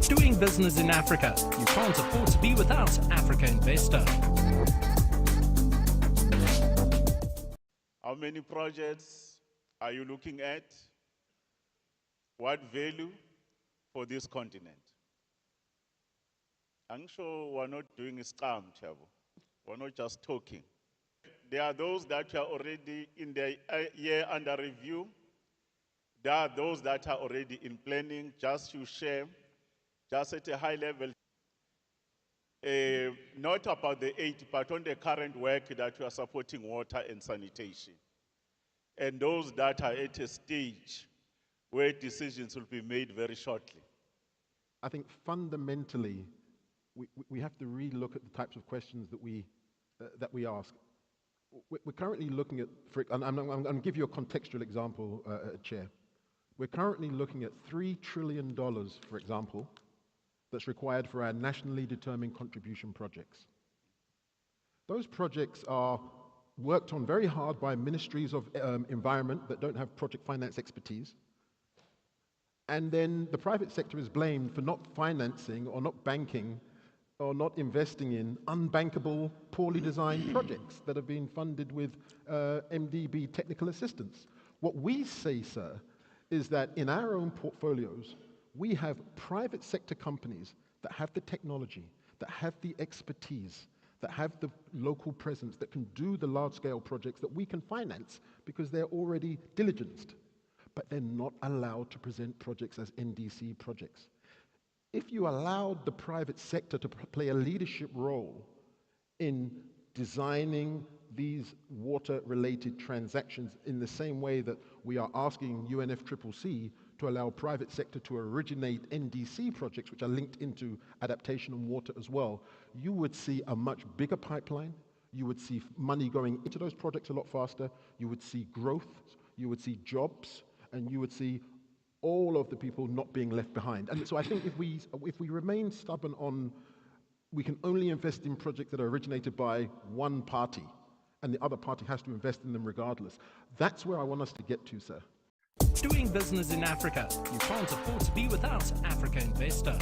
Doing business in Africa. You can't afford to be without Africa Investor. How many projects are you looking at? What value for this continent? I'm sure we're not doing a scam, Chavo. We're not just talking. There are those that are already in the year under review. There are those that are already in planning, just to share, just at a high level. Not about the 80, but on the current work that we are supporting water and sanitation. And those that are at a stage where decisions will be made very shortly. I think fundamentally, we have to relook at the types of questions that we ask. We're currently looking at, and I'm going to give you a contextual example, Chair. We're currently looking at $3 trillion, for example, that's required for our nationally determined contribution projects. Those projects are worked on very hard by ministries of environment that don't have project finance expertise. And then the private sector is blamed for not financing or not banking or not investing in unbankable, poorly designed projects that have been funded with MDB technical assistance. What we say, sir, is that in our own portfolios, we have private sector companies that have the technology, that have the expertise, that have the local presence, that can do the large-scale projects that we can finance because they're already diligenced. But they're not allowed to present projects as NDC projects. If you allowed the private sector to play a leadership role in designing these water-related transactions in the same way that we are asking UNFCCC to allow private sector to originate NDC projects, which are linked into adaptation and water as well, you would see a much bigger pipeline. You would see money going into those projects a lot faster. You would see growth. You would see jobs. And you would see all of the people not being left behind. And so I think if we remain stubborn on we can only invest in projects that are originated by one party and the other party has to invest in them regardless, that's where I want us to get to, sir. Doing business in Africa. You can't afford to be without Africa Investor.